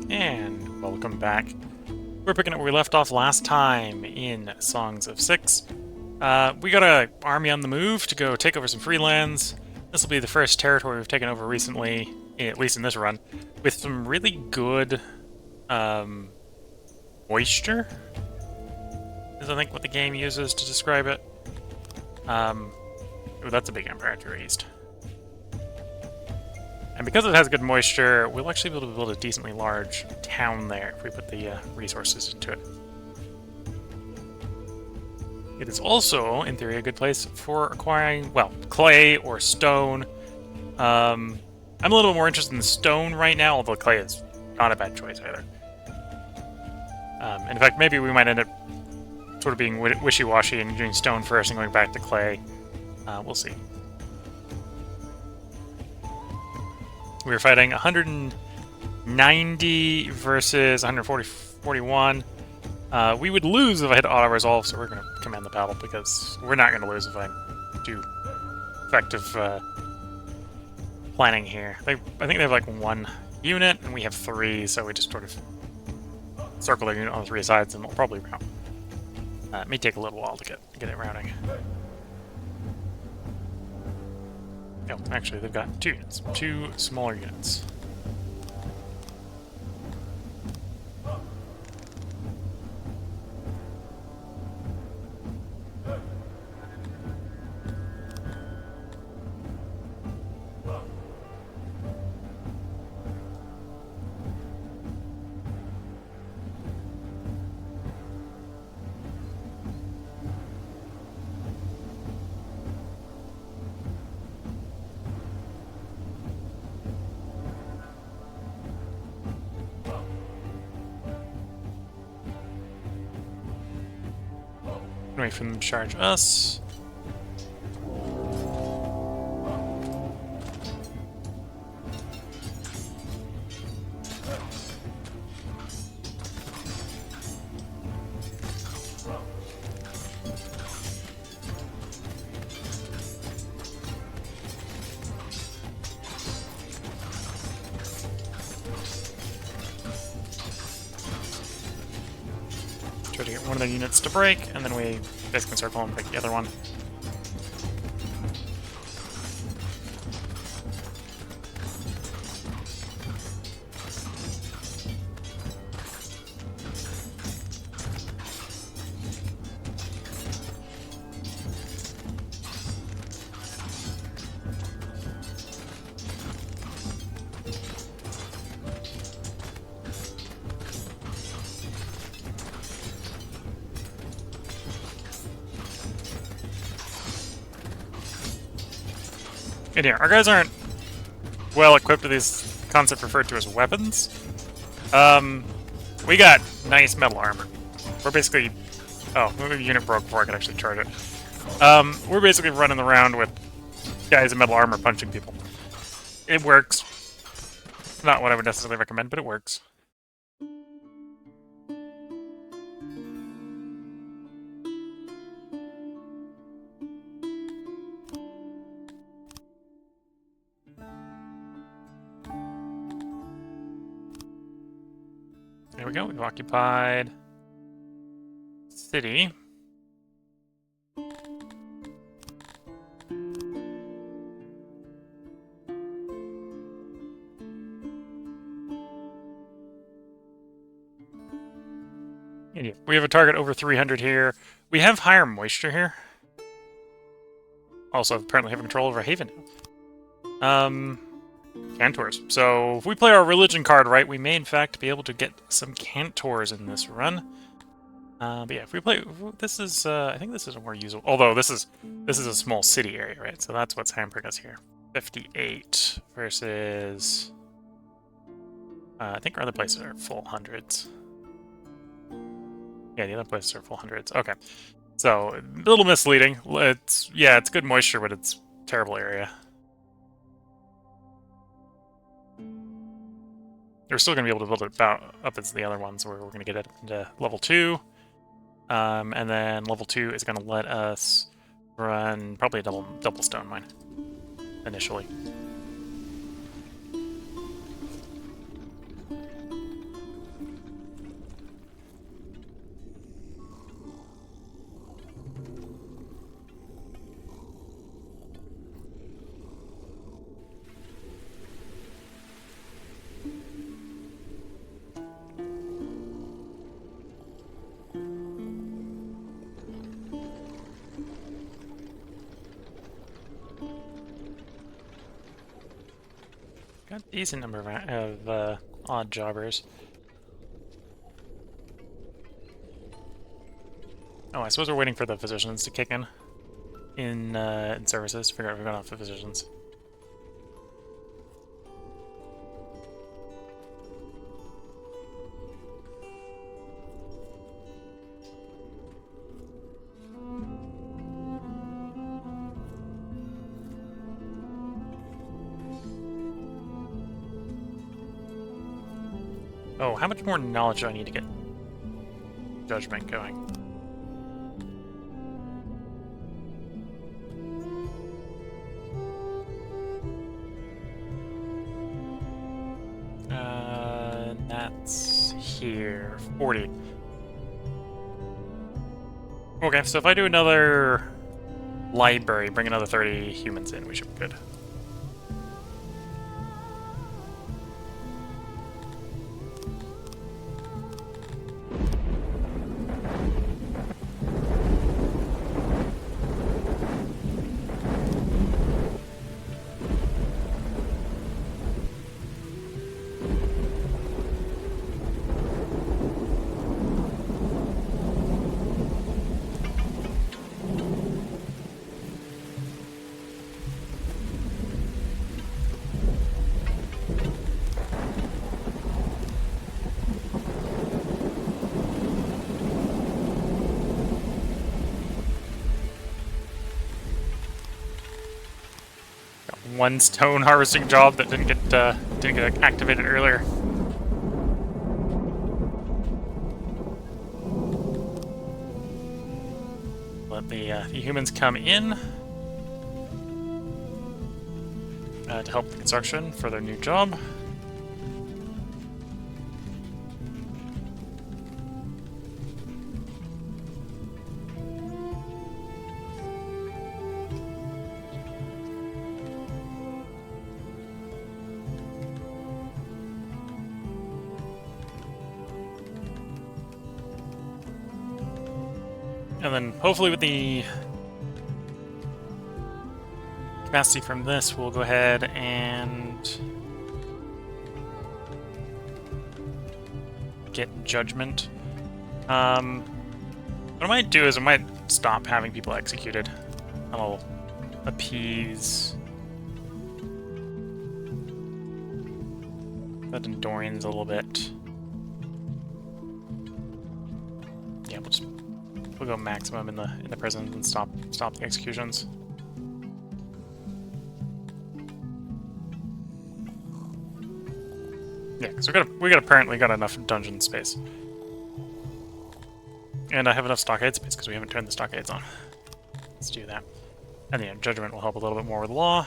And welcome back. We're picking up where we left off last time in Songs of Six. We got an army on the move to go take over some free lands. This will be the first territory we've taken over recently, at least in this run, with some really good moisture, is I think what the game uses to describe it. Oh, that's a big empire to our east. And because it has good moisture, we'll actually be able to build a decently large town there if we put the resources into it. It is also, in theory, a good place for acquiring, well, clay or stone. I'm a little more interested in stone right now, although clay is not a bad choice either. In fact, maybe we might end up sort of being wishy-washy and doing stone first and going back to clay. We'll see. We were fighting 190 versus 141. We would lose if I had auto-resolve, so we're going to command the battle, because we're not going to lose if I do effective planning here. I think they have like one unit, and we have three, so we just sort of circle the unit on the three sides, and we'll probably round. It may take a little while to get it rounding. No, actually, they've got two units. Two smaller units. Wait for them to charge us. Try to get one of their units to break, and then we basically circle and pick the other one. And here, our guys aren't well equipped with these concepts referred to as weapons. We got nice metal armor. We're basically... Oh, the unit broke before I could actually charge it. We're basically running around with guys in metal armor punching people. It works. Not what I would necessarily recommend, but it works. There we go, we've occupied city. And we have a target over 300 here. We have higher moisture here. Also, apparently have control over Haven now. Cantors. So, if we play our religion card right, we may in fact be able to get some Cantors in this run. But yeah, if we play... This is, I think this is a more usable... Although, this is a small city area, right? So that's what's hampering us here. 58 versus... I think our other places are full hundreds. Yeah, the other places are full hundreds. Okay. So, a little misleading. It's good moisture, but it's terrible area. We're still going to be able to build it about up as the other ones, where we're going to get it into level 2. And then level 2 is going to let us run probably a double stone mine initially. a decent number of odd jobbers. Oh, I suppose we're waiting for the physicians to kick in services. Figure out we've got off the physicians. Oh, how much more knowledge do I need to get judgment going? That's here. 40. Okay, so if I do another library, bring another 30 humans in, we should be good. One stone harvesting job that didn't get activated earlier. Let the humans come in to help the construction for their new job. And then hopefully with the capacity from this, we'll go ahead and get judgment. What I might do is I might stop having people executed. I'll appease the Dondorians a little bit. Yeah, we'll go maximum in the prisons and stop the executions. Yeah, because we apparently got enough dungeon space, and I have enough stockade space because we haven't turned the stockades on. Let's do that, and yeah, judgment will help a little bit more with law.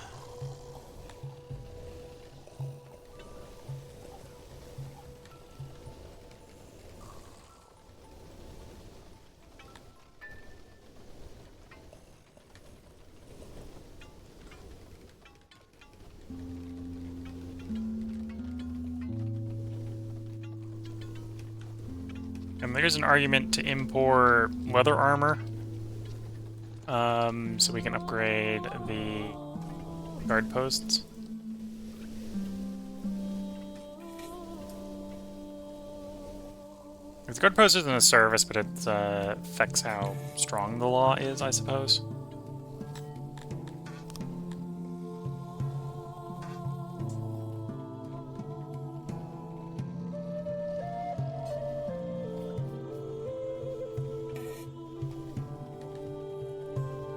And there's an argument to import leather armor, so we can upgrade the guard posts. The guard post isn't a service, but it affects how strong the law is, I suppose.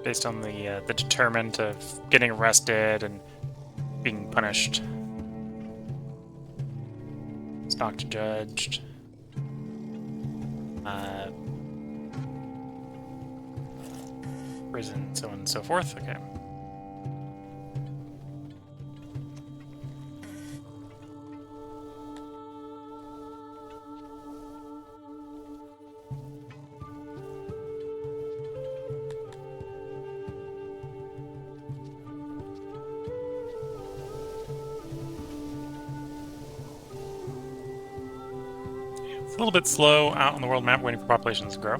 Based on the determinant of getting arrested and being punished. Stocked judged. Prison, so on and so forth. Okay. It's a little bit slow out on the world map, waiting for populations to grow.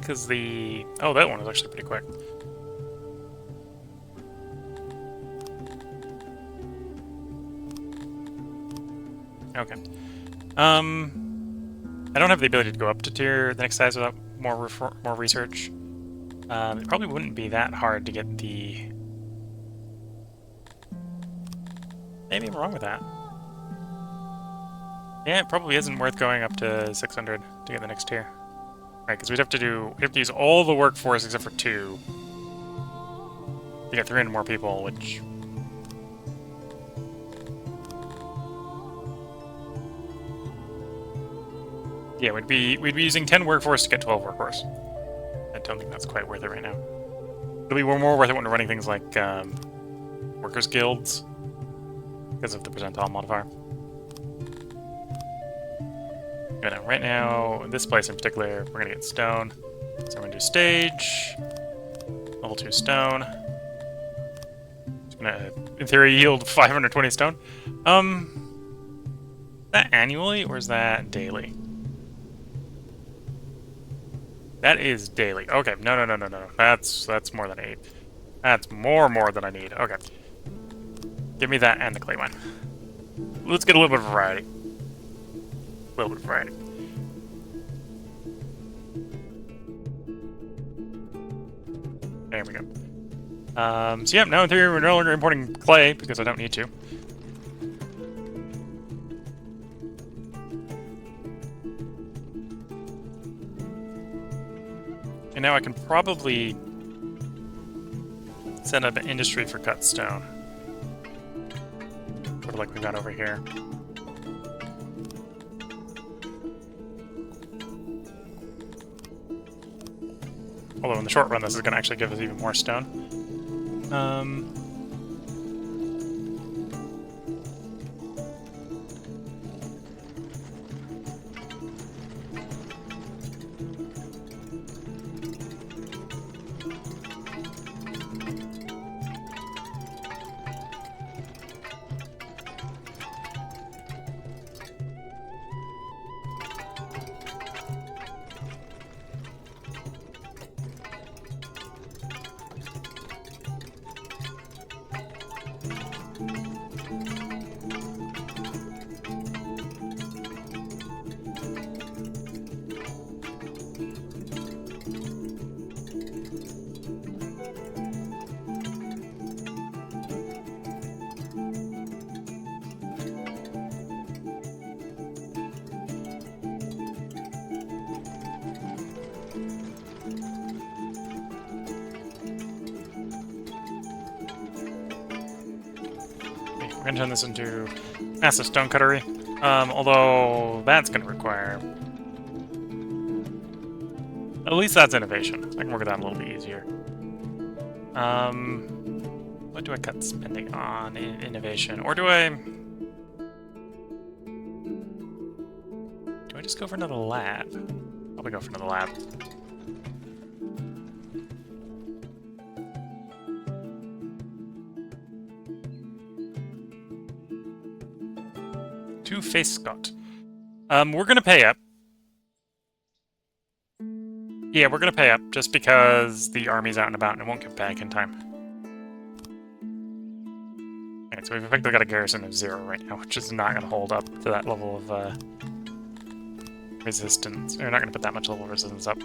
because the... Oh, that one was actually pretty quick. Okay. I don't have the ability to go up to the next size without more research. It probably wouldn't be that hard to get the... Maybe I'm wrong with that. Yeah, it probably isn't worth going up to 600 to get the next tier. Right, because we'd have to use all the workforce except for 2 to get 300 more people, which... Yeah, we'd be using 10 workforce to get 12 workforce. I don't think that's quite worth it right now. It'll be more worth it when we're running things like workers' guilds because of the percentile modifier. Right now, in this place in particular, we're gonna get stone. So we're gonna do stage, level 2 stone. It's gonna, in theory, yield 520 stone. Is that annually or is that daily? That is daily. Okay, no. That's more than 8. That's more than I need. Okay. Give me that and the clay mine. Let's get a little bit of variety. A little bit of variety. There we go. So yeah, now in theory we're no longer importing clay because I don't need to. And now I can probably set up an industry for cut stone. Sort of like we got over here. Although in the short run this is going to actually give us even more stone. We're going to turn this into massive stone cuttery, although that's going to require... At least that's innovation. I can work with that a little bit easier. What do I cut spending on in innovation? Or do I just go for another lab? Probably go for another lab. Face Scott. We're gonna pay up. Yeah, we're gonna pay up just because the army's out and about and it won't get back in time. Alright, so we've effectively got a garrison of 0 right now, which is not gonna hold up to that level of resistance. We're not gonna put that much level of resistance up.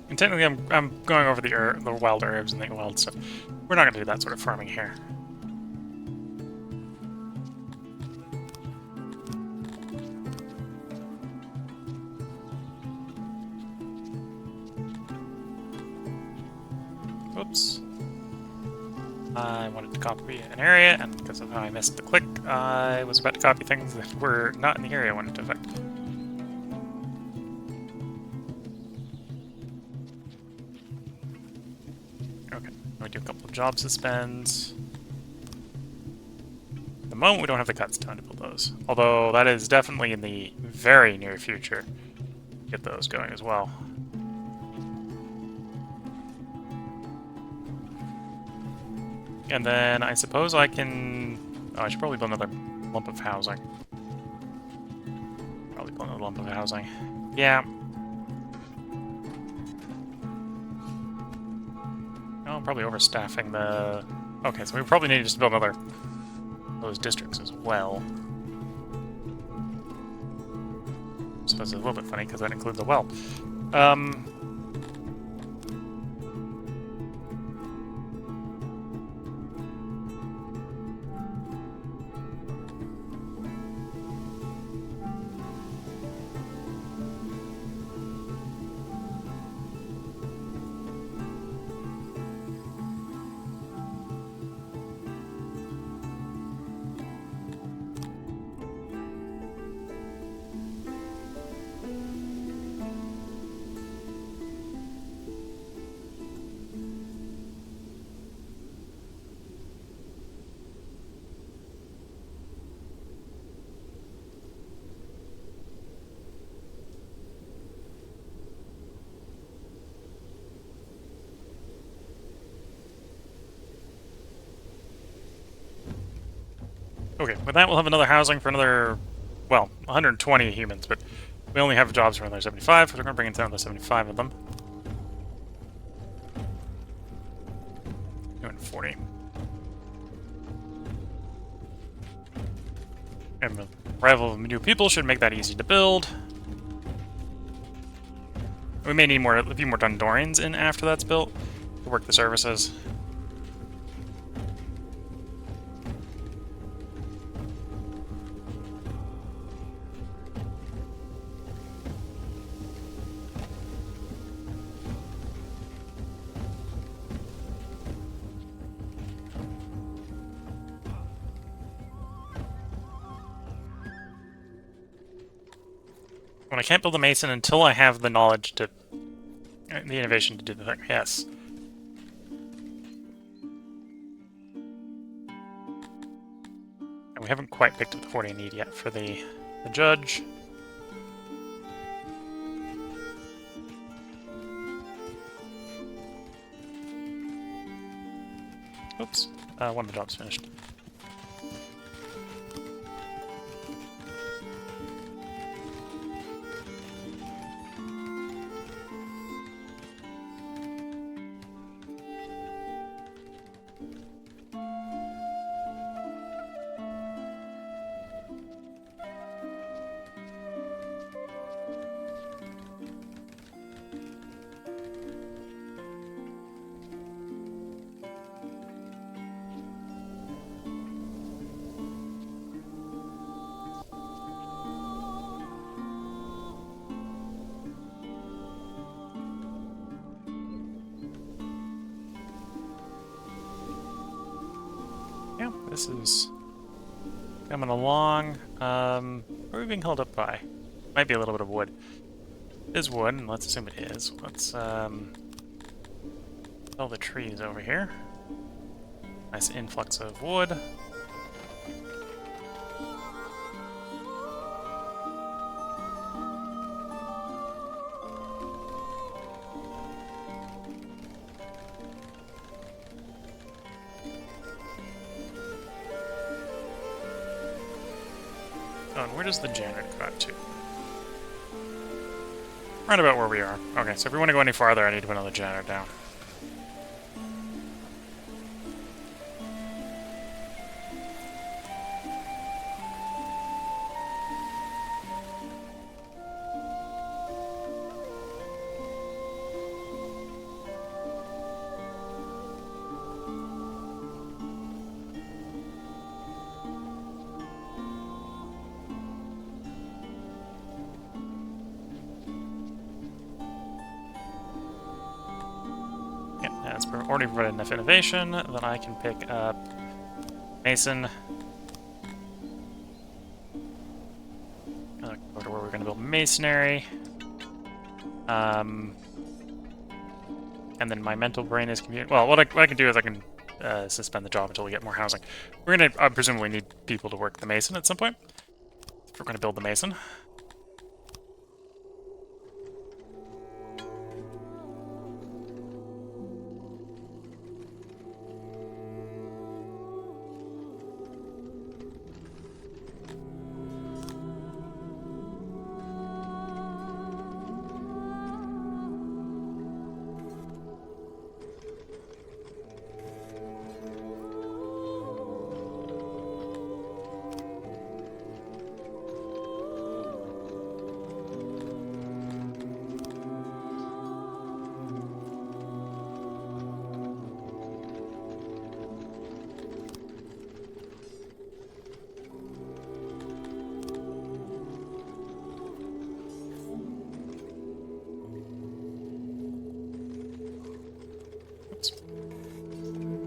And technically, I'm going over the wild herbs and the wild stuff. We're not going to do that sort of farming here. Oops. I wanted to copy an area, and because of how I missed the click, I was about to copy things that were not in the area I wanted to affect. job suspends. At the moment, we don't have the cuts done to build those. Although, that is definitely in the very near future. Get those going as well. And then I suppose I can... Oh, I should probably build another lump of housing. Probably build another lump of housing. Yeah. Oh, I'm probably overstaffing the... Okay, so we probably need to just build another... those districts as well. I suppose it's a little bit funny because that includes a well. Okay, with that we'll have another housing for another, well, 120 humans, but we only have jobs for another 75, so we're going to bring in down to 75 of them. 240. And the arrival of new people should make that easy to build. We may need a few more Dondorians in after that's built to work the services. When I can't build a mason until I have the knowledge to... the innovation to do the thing, yes. And we haven't quite picked up the 40 I need yet for the judge. Oops, one of the jobs finished. Yeah, this is coming along. What are we being held up by? Might be a little bit of wood. It is wood, and let's assume it is. Let's all the trees over here. Nice influx of wood. Oh, and where does the janitor go out to? Right about where we are. Okay, so if we want to go any farther, I need to put another janitor down. It's already provided enough innovation that I can pick up Mason. Go to where we're going to build Masonry. And then my mental brain is well, what I can do is I can suspend the job until we get more housing. We're going to presumably need people to work the mason at some point. If we're going to build the mason.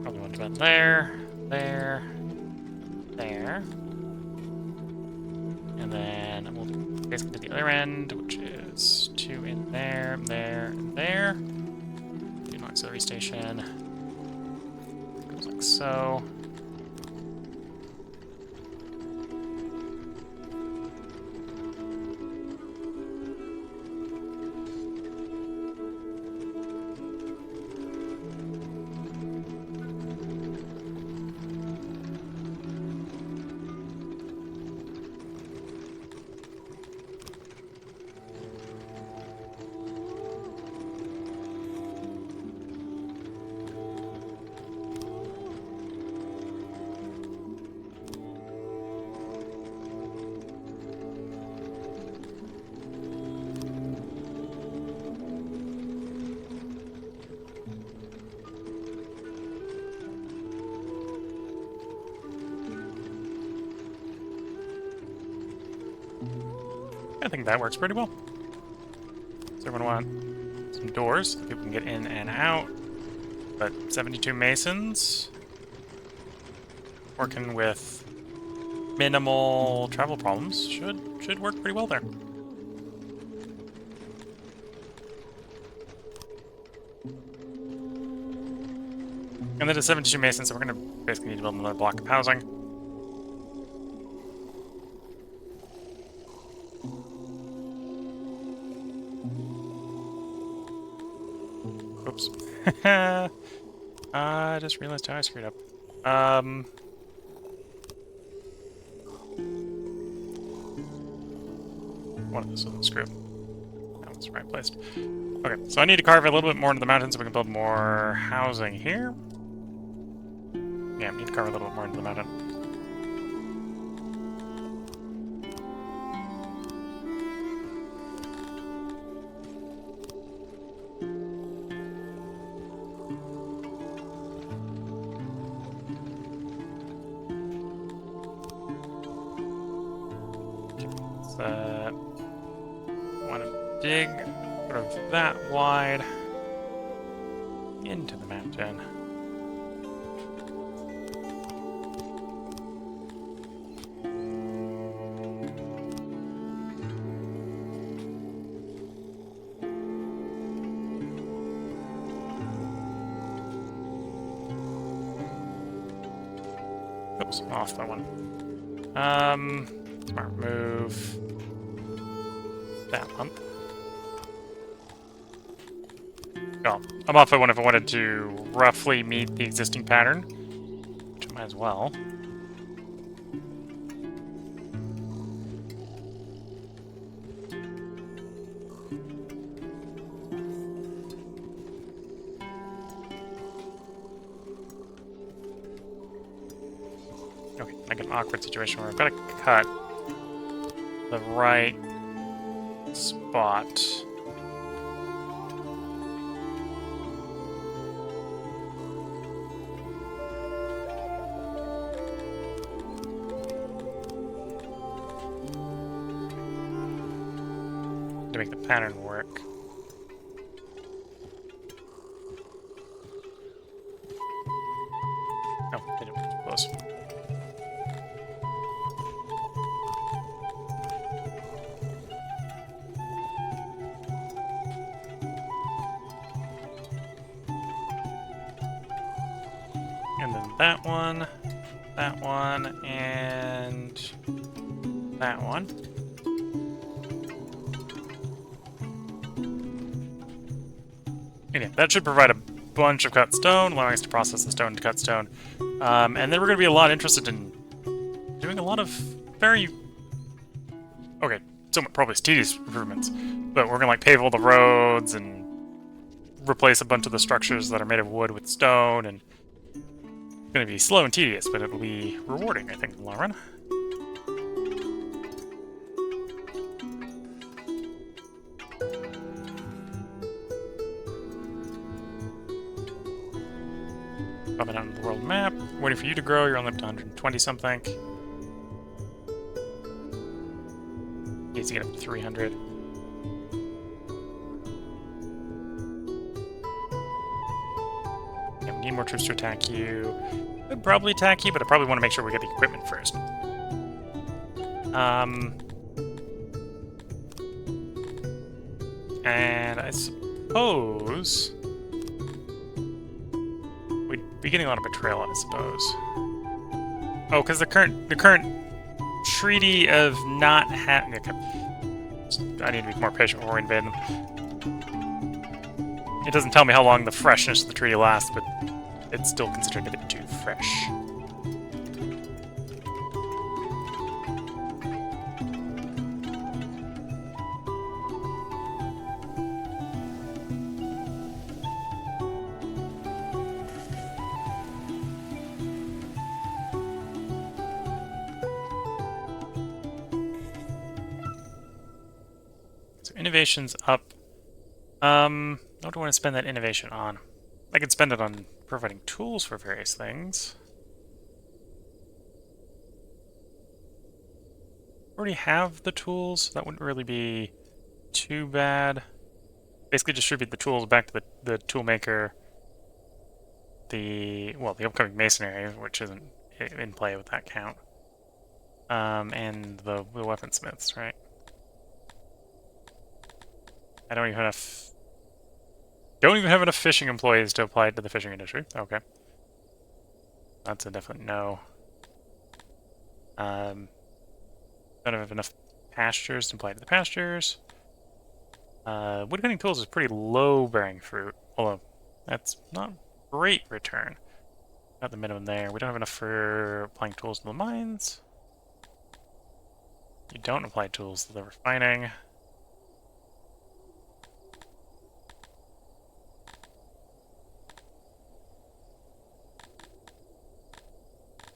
Probably want to go there, there, there. And then we'll basically do the other end, which is 2 in there, there, and there. Do an auxiliary station. Goes like so. I think that works pretty well. Does everyone want some doors so people can get in and out? But 72 masons. Working with minimal travel problems should work pretty well there. And then to 72 masons, so we're gonna basically need to build another block of housing. Oops. I just realized how I screwed up. One of this was screwed. That was right placed. Okay, so I need to carve a little bit more into the mountains so we can build more housing here. Yeah, I need to carve a little bit more into the mountain. Want to dig sort of that wide into the mountain. Oops, off that one. Smart move. That one. Well, I'm off by one if I wanted to roughly meet the existing pattern, which I might as well. Okay, I get an awkward situation where I've got to cut the right spot. To make the pattern work. Oh, did it was too close. And that one, and that one. And yeah, that should provide a bunch of cut stone, allowing us to process the stone to cut stone. And then we're going to be a lot interested in doing a lot of very... Okay, somewhat probably tedious improvements, but we're going to like pave all the roads and replace a bunch of the structures that are made of wood with stone, and it's going to be slow and tedious, but it'll be rewarding, I think, in the long run. Popping out on the world map, waiting for you to grow. You're only up to 120 something. Needs to get up to 300. Yeah, we need more troops to attack you. Could probably attack you, but I probably want to make sure we get the equipment first. And I suppose we'd be getting a lot of betrayal, I suppose. Oh, because the current treaty of not having... Okay. I need to be more patient before we invade them. It doesn't tell me how long the freshness of the treaty lasts, but it's still considered a bit too fresh. Innovation's up. What do I want to spend that innovation on? I could spend it on providing tools for various things. Already have the tools. That wouldn't really be too bad. Basically distribute the tools back to the toolmaker. The upcoming Masonry, which isn't in play with that count. And the weaponsmiths, right? I don't even have enough fishing employees to apply to the fishing industry. Okay. That's a definite no. Don't have enough pastures to apply to the pastures. Woodcutting tools is pretty low-bearing fruit, although that's not great return. Not the minimum there. We don't have enough for applying tools to the mines. You don't apply tools to the refining.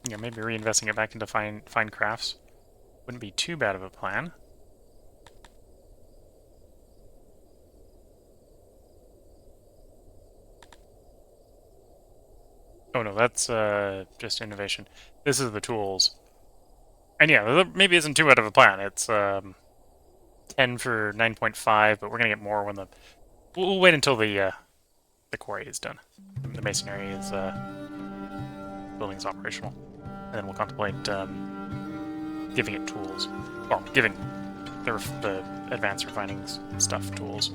Yeah, maybe reinvesting it back into fine crafts wouldn't be too bad of a plan. Oh no, that's just innovation. This is the tools. And yeah, that maybe isn't too bad of a plan. It's 10 for 9.5, but we're gonna get more when we'll wait until the quarry is done. The masonry is building is operational. And then we'll contemplate giving it tools. Well, giving the advanced refining stuff tools.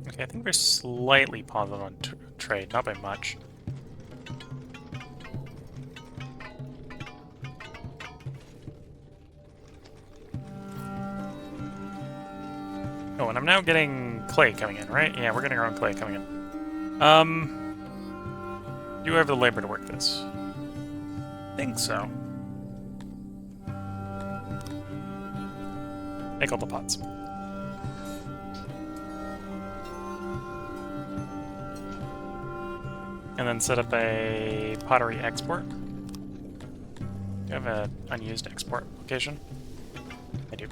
Okay, I think we're slightly positive on trade, not by much. Oh, and I'm now getting clay coming in, right? Yeah, we're getting our own clay coming in. Do you have the labor to work this? I think so. Make all the pots. And then set up a pottery export. Do you have an unused export location? I do.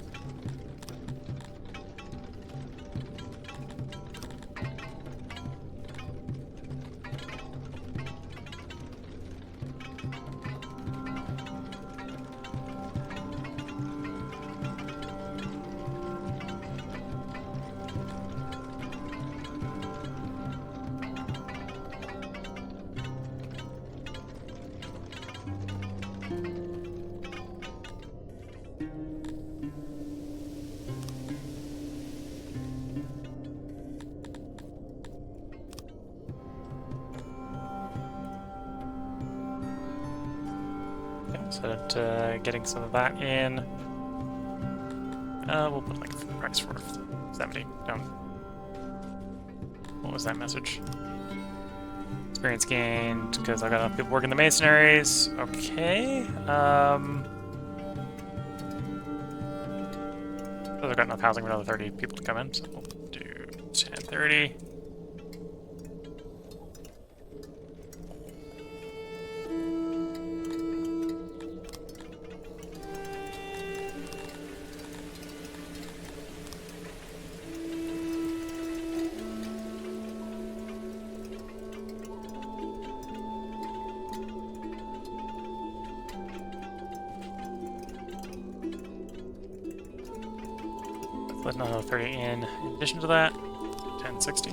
So that getting some of that in. We'll put like the price for 70. Don't. What was that message? Experience gained because I got enough people working the masonries. Okay. I've got enough housing for another 30 people to come in, so we'll do 1030. Let another 30 in addition to that. 1060.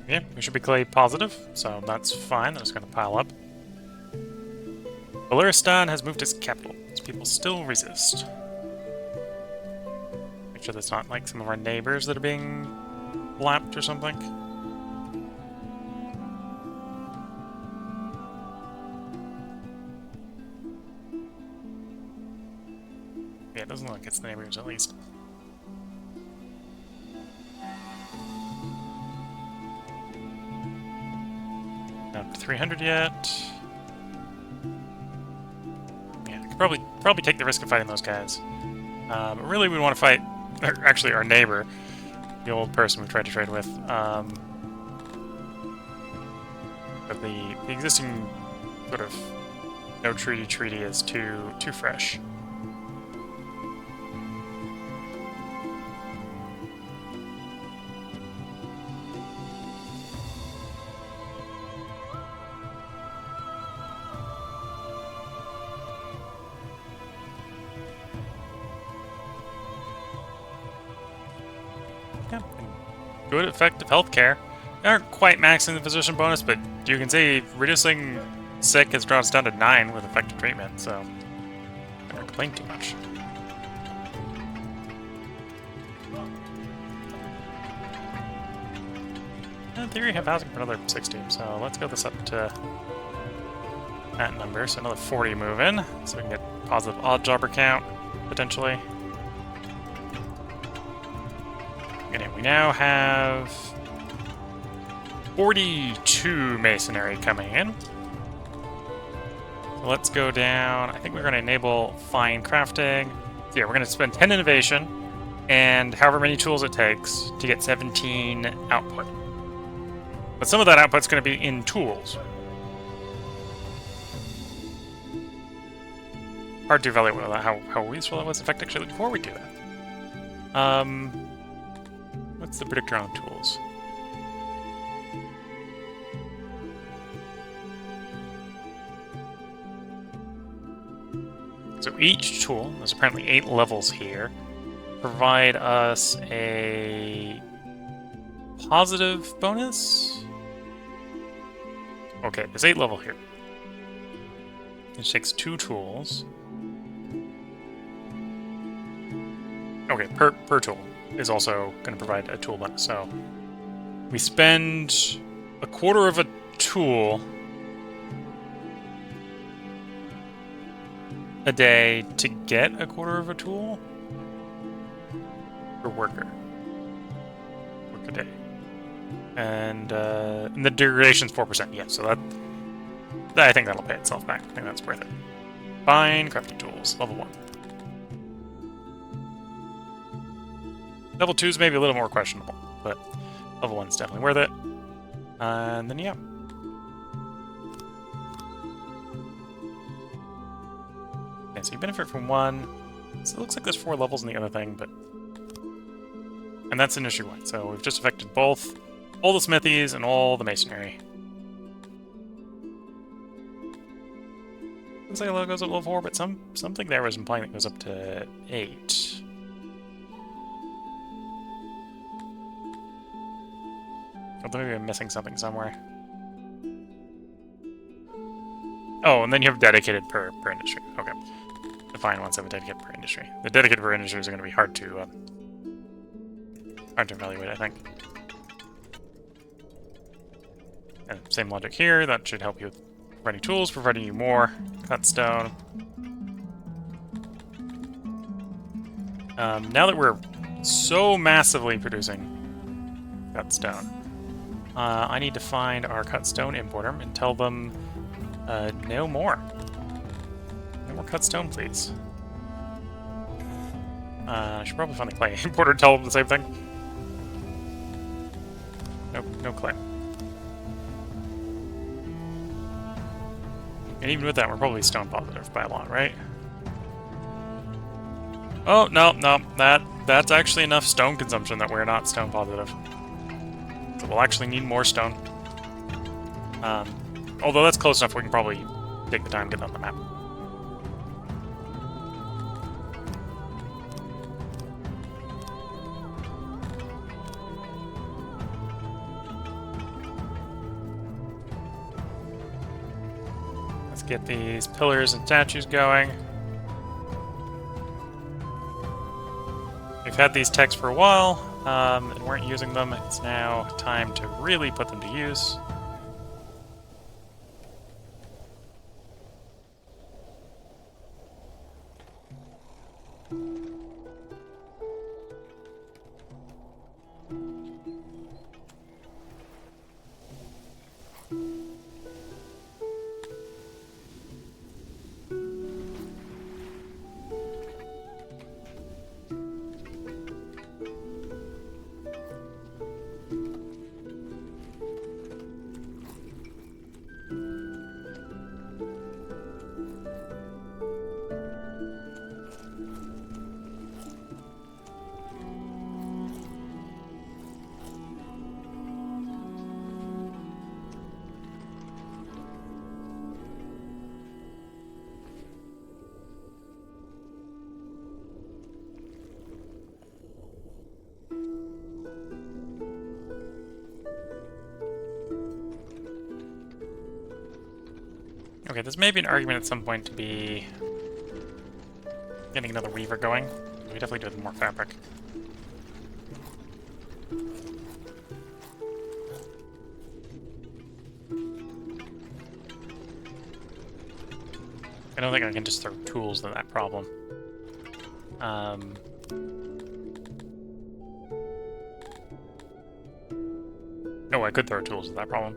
Yeah, we should be clay positive, so that's fine. That's going to pile up. Valeristan has moved its capital. Its people still resist. Make sure that's not like some of our neighbors that are being blapped or something. Yeah, it doesn't look like it's the neighbors at least. Not up to 300 yet. Probably take the risk of fighting those guys. But really, we want to fight, actually, our neighbor, the old person we tried to trade with. But the existing sort of no treaty is too fresh. Good, effective healthcare. They aren't quite maxing the physician bonus, but you can see reducing sick has dropped us down to 9 with effective treatment, so I don't complain too much. In theory, have housing for another 60, so let's go this up to that number, so another 40 move in, so we can get positive odd jobber count, potentially. We now have 42 masonry coming in. So let's go down. I think we're going to enable fine crafting. So yeah, we're going to spend 10 innovation and however many tools it takes to get 17 output. But some of that output's going to be in tools. Hard to evaluate how useful that was. In fact, actually, before we do that, what's the predictor on tools? So each tool, there's apparently 8 levels here, provide us a positive bonus? Okay, there's 8 level here. It takes 2 tools. Okay, per tool is also going to provide a tool bonus. So we spend a quarter of a tool a day to get a quarter of a tool per worker. Work a day. And the degradation is 4%. Yeah, so that I think that'll pay itself back. I think that's worth it. Fine crafting tools, level 1. Level 2 is maybe a little more questionable, but level 1 is definitely worth it. And then, yeah. Okay, so you benefit from 1. So it looks like there's 4 levels in the other thing, but... And that's an issue 1. So we've just affected both all the smithies and all the masonry. Looks like it goes up to level 4, but something there was implying it goes up to 8. Although maybe I'm missing something somewhere. Oh, and then you have dedicated per industry. Okay. The fine ones have a dedicated per industry. The dedicated per industries are going to be hard to evaluate, I think. And same logic here. That should help you with providing tools, providing you more cut stone. Now that we're so massively producing cut stone, I need to find our cut stone importer and tell them no more. No more cut stone, please. I should probably find the clay importer and tell them the same thing. Nope, no clay. And even with that, we're probably stone positive by a lot, right? Oh, no, that's actually enough stone consumption that we're not stone positive. So we'll actually need more stone. Although that's close enough, we can probably take the time to get on the map. Let's get these pillars and statues going. We've had these texts for a while, and weren't using them. It's now time to really put them to use. Okay, there's maybe an argument at some point to be getting another weaver going. We definitely do have more fabric. I don't think I can just throw tools to that problem. No, I could throw tools to that problem.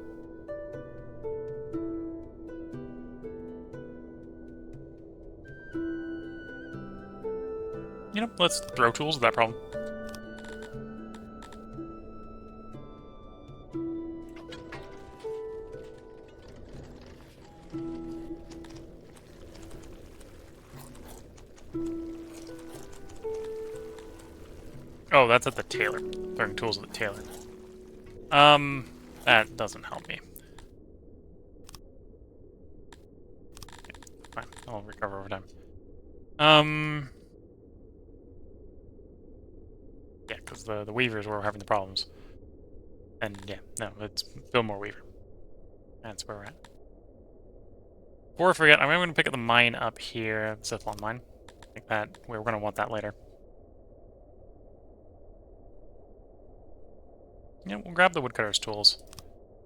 You know, let's throw tools at that problem. Oh, that's at the tailor. Throwing tools at the tailor. That doesn't help me. Okay, fine, I'll recover over time. Yeah, because the weavers were having the problems. And yeah, no, let's build more weaver. That's where we're at. Before I forget, I'm going to pick up the mine up here, the Zethlon mine. I think that we're going to want that later. Yeah, we'll grab the woodcutter's tools.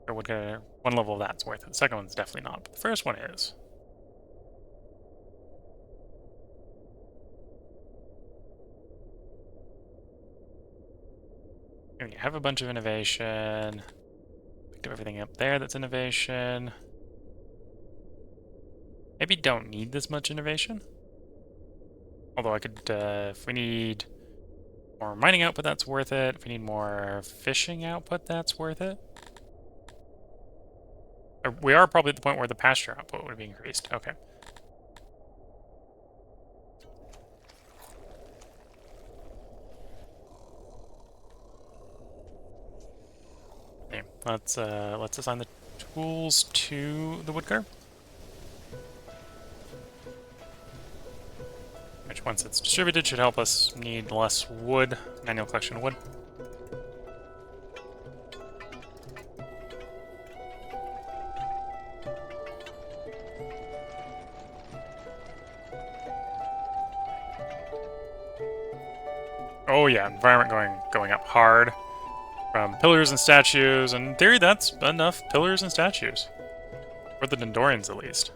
Or woodcutter, one level of that's worth it. The second one's definitely not, but the first one is. You have a bunch of innovation. Picked up everything up there that's innovation. Maybe don't need this much innovation. Although I could, if we need more mining output, that's worth it. If we need more fishing output, that's worth it. We are probably at the point where the pasture output would be increased. Okay. Okay, let's assign the tools to the woodcutter. Which, once it's distributed, should help us need less wood, manual collection of wood. Oh yeah, environment going up hard. From pillars and statues, and in theory that's enough pillars and statues. For the Dondorians, at least.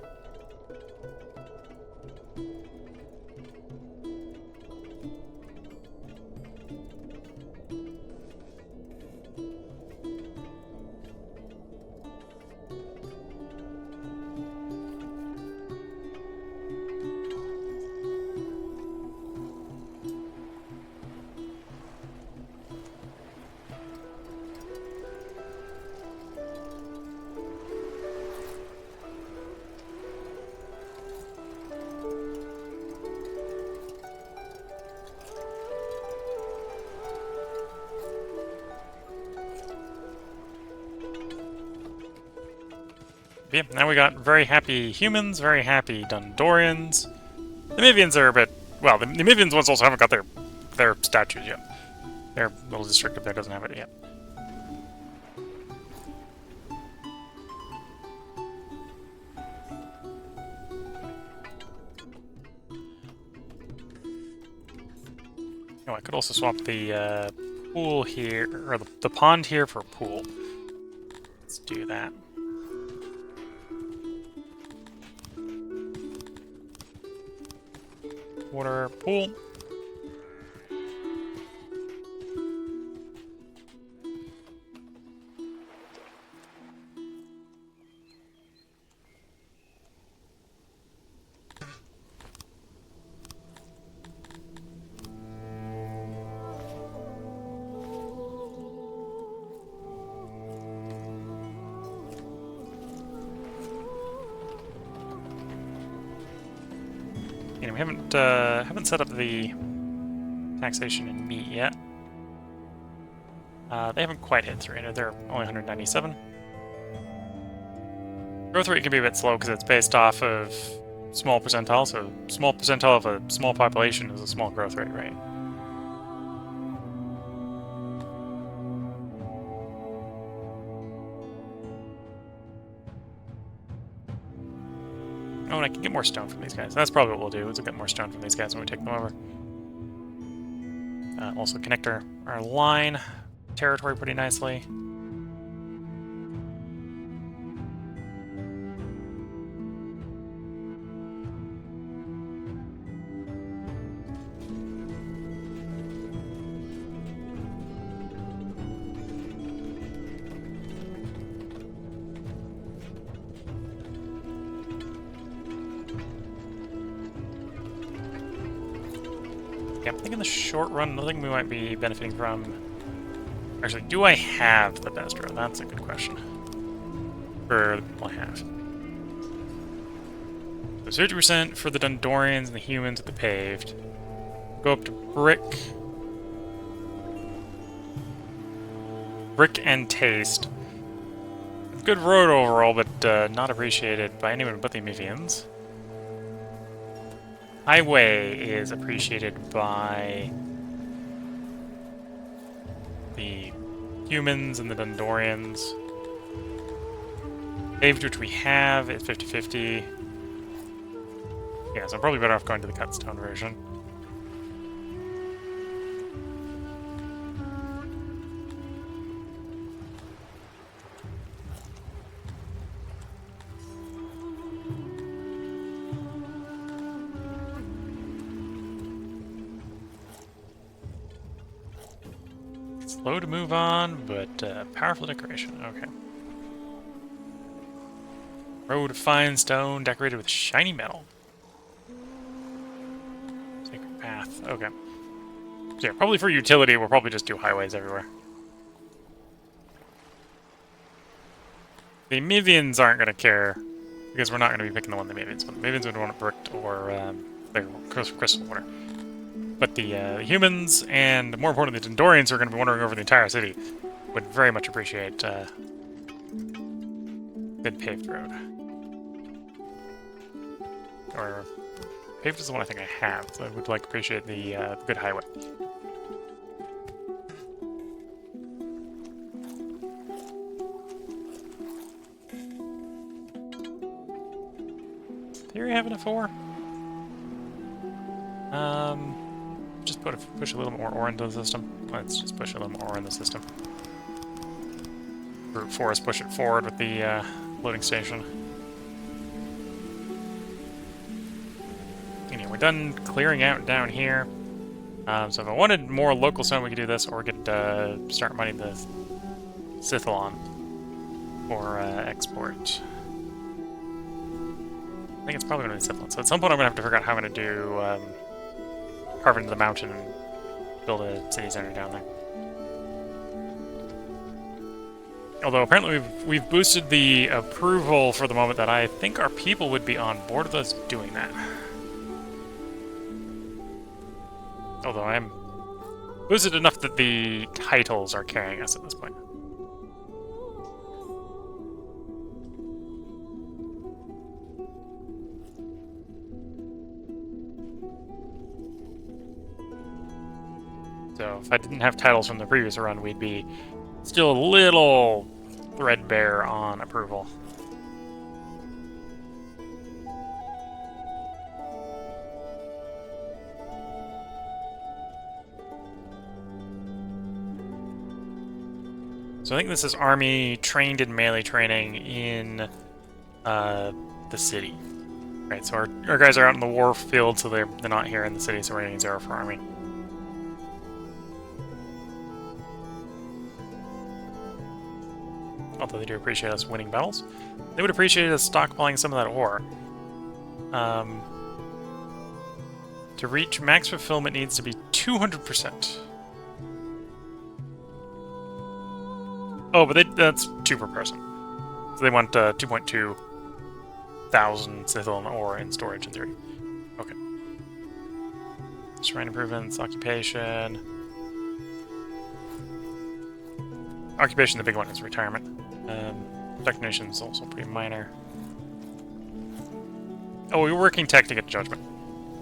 Yep, now we got very happy humans, very happy Dondorians. The Mivians are a bit... Well, the Mivians ones also haven't got their statues yet. Their little district up there doesn't have it yet. Oh, I could also swap the pool here, or the pond here for a pool. Let's do that. Water, pool. You know, we haven't set up the taxation in meat yet. They haven't quite hit 300. They're only 197. Growth rate can be a bit slow because it's based off of small percentile, so small percentile of a small population is a small growth rate, right? Oh, and I can get more stone from these guys. That's probably what we'll do, is we'll get more stone from these guys when we take them over. Also connect our line territory pretty nicely. Yeah, I'm thinking the short run, another thing we might be benefiting from... Actually, do I have the best road? That's a good question. For the people I have. So 50% for the Dondorians and the humans at the paved. Go up to brick. Brick and taste. Good road overall, but not appreciated by anyone but the Mivians. Highway is appreciated by the humans and the Dondorians. Paved, which we have, is 50-50. Yeah, so I'm probably better off going to the cut stone version. Slow to move on, but powerful decoration. Okay. Road of fine stone decorated with shiny metal. Sacred path. Okay. So yeah, probably for utility, we'll probably just do highways everywhere. The Mivians aren't going to care, because we're not going to be picking the one the Mivians want. The Mivians would want it bricked or crystal water. But the humans, and more importantly the Dondorians, who are going to be wandering over the entire city, would very much appreciate good paved road. Or paved is the one I think I have, so I would like to appreciate the good highway. Theory having a 4? just push a little more ore into the system. Let's just push a little more ore in the system. Brute force, push it forward with the loading station. Anyway, we're done clearing out down here. So if I wanted more local stone, we could do this, or we could start mining the Scythalon for export. I think it's probably going to be Scythalon. So at some point I'm going to have to figure out how I'm going to do carve into the mountain and build a city center down there. Although apparently we've boosted the approval for the moment that I think our people would be on board with us doing that. Although I'm boosted enough that the titles are carrying us at this point. So if I didn't have titles from the previous run, we'd be still a little threadbare on approval. So I think this is army trained in melee training in the city. Right, so our guys are out in the war field, so they're not here in the city, so we're getting 0 for army. Although they do appreciate us winning battles. They would appreciate us stockpiling some of that ore. To reach max fulfillment needs to be 200%. Oh, but that's 2 per person. So they want 2.2 thousand Scythalon ore in storage in theory. Okay. Shrine improvements, occupation. Occupation, the big one, is retirement. Technician is also pretty minor. Oh, we were working tech to get judgment.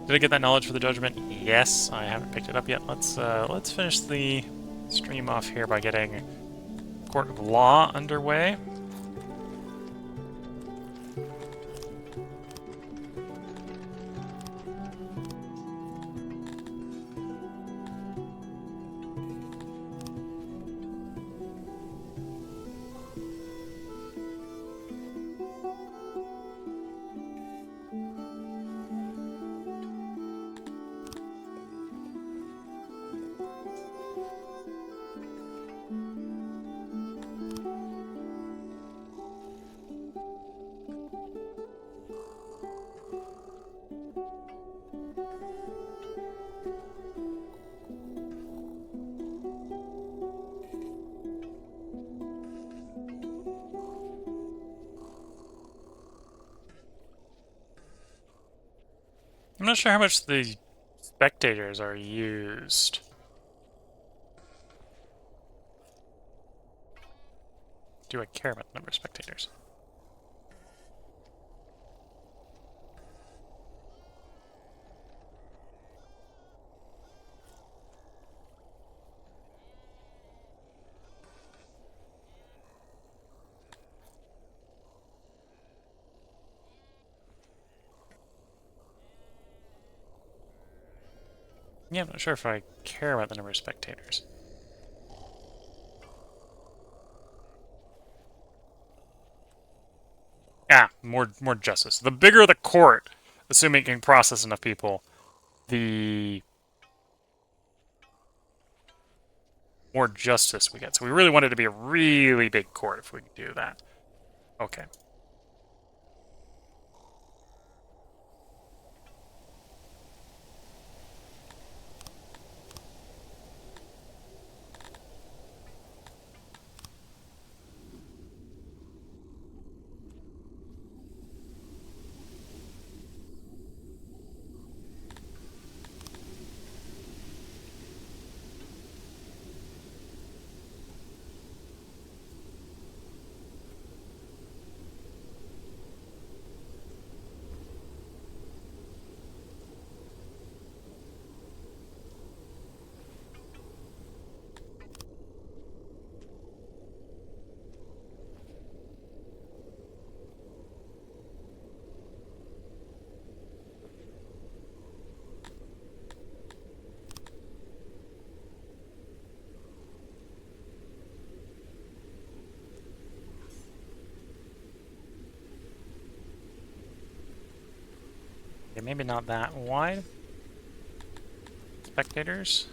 Did I get that knowledge for the judgment? Yes, I haven't picked it up yet. Let's finish the stream off here by getting Court of Law underway. I'm not sure how much the spectators are used. Do I care about the number of spectators? Yeah, I'm not sure if I care about the number of spectators. Ah, more justice. The bigger the court, assuming it can process enough people, the more justice we get. So we really want it to be a really big court if we can do that. Okay. maybe not that wide. Spectators.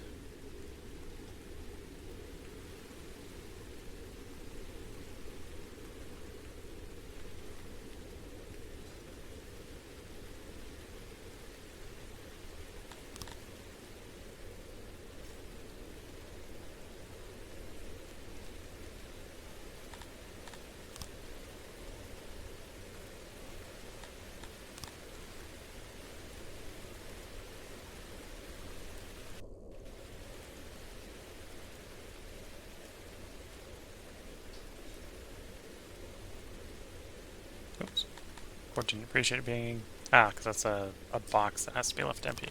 Oops. 14, appreciate it being... Ah, because that's a box that has to be left empty.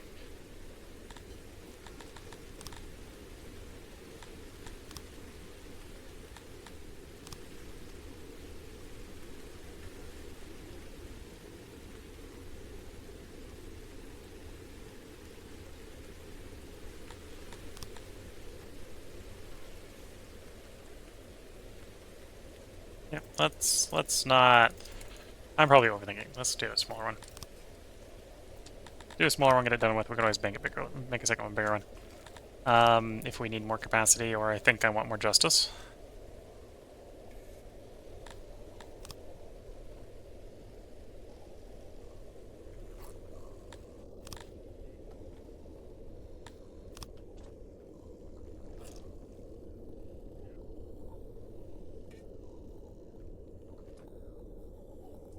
Yeah, let's not... I'm probably overthinking. Let's do a smaller one. Do a smaller one, get it done with. We can always make a second one bigger one. If we need more capacity, or I think I want more justice.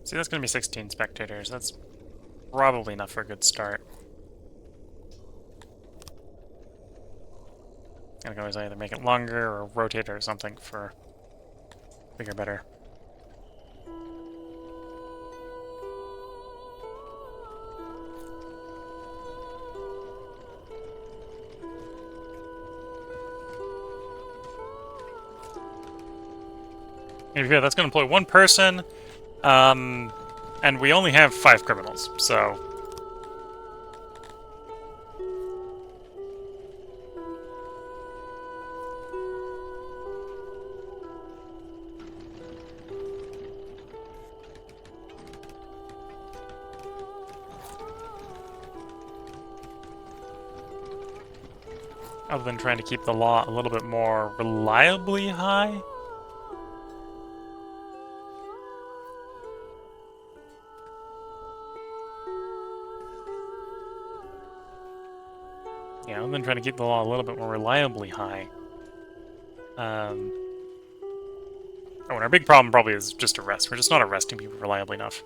See, that's going to be 16 spectators. That's probably enough for a good start. I can always either make it longer or rotate it or something for bigger, better. And here, that's going to employ one person. And we only have 5 criminals, so... Other than trying to keep the law a little bit more reliably high. Yeah, other than trying to keep the law a little bit more reliably high. Oh, and our big problem probably is just arrest. We're just not arresting people reliably enough.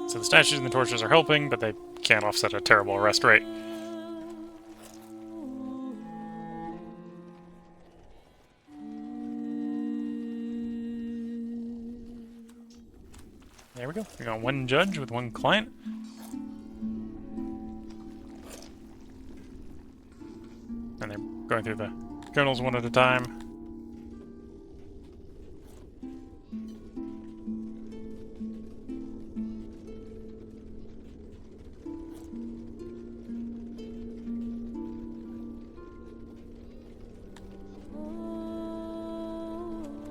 So the statues and the torches are helping, but they can't offset a terrible arrest rate. There we go. We got one judge with one client. And they're going through the criminals one at a time.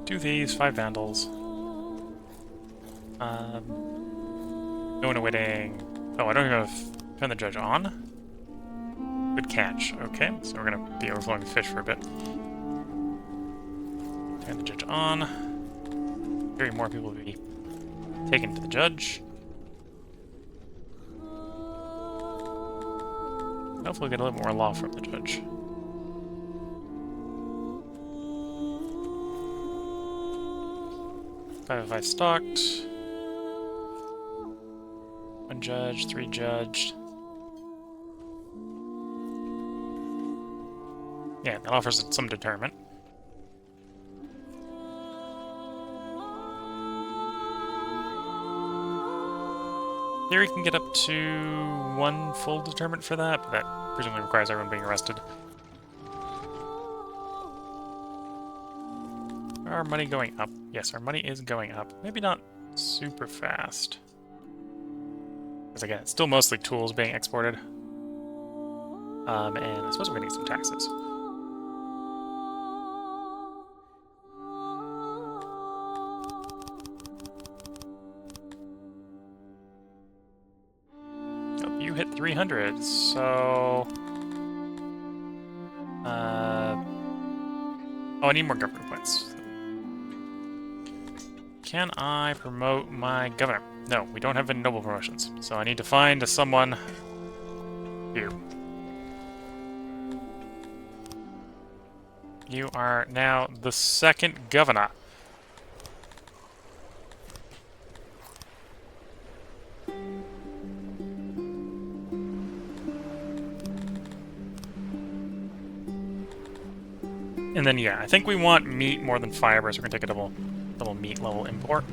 Two thieves, 5 vandals. No one awaiting. Oh, I don't even have turn the judge on. Good catch. Okay, so we're gonna be overflowing with fish for a bit. Turn the judge on. 3 more people will be taken to the judge. Hopefully, get a little more law from the judge. Five stocked. 1 judge, 3 judged. Yeah, that offers some deterrent. Theory can get up to 1 full deterrent for that, but that presumably requires everyone being arrested. Our money going up. Yes, our money is going up. Maybe not super fast. Because again, it's still mostly tools being exported. And I suppose we're going to get some taxes. Oh, you hit 300, so... Oh, I need more government points. Can I promote my governor? No, we don't have any noble promotions, so I need to find someone here. You are now the second governor. And then, yeah, I think we want meat more than fiber, so we're gonna take a double meat level import.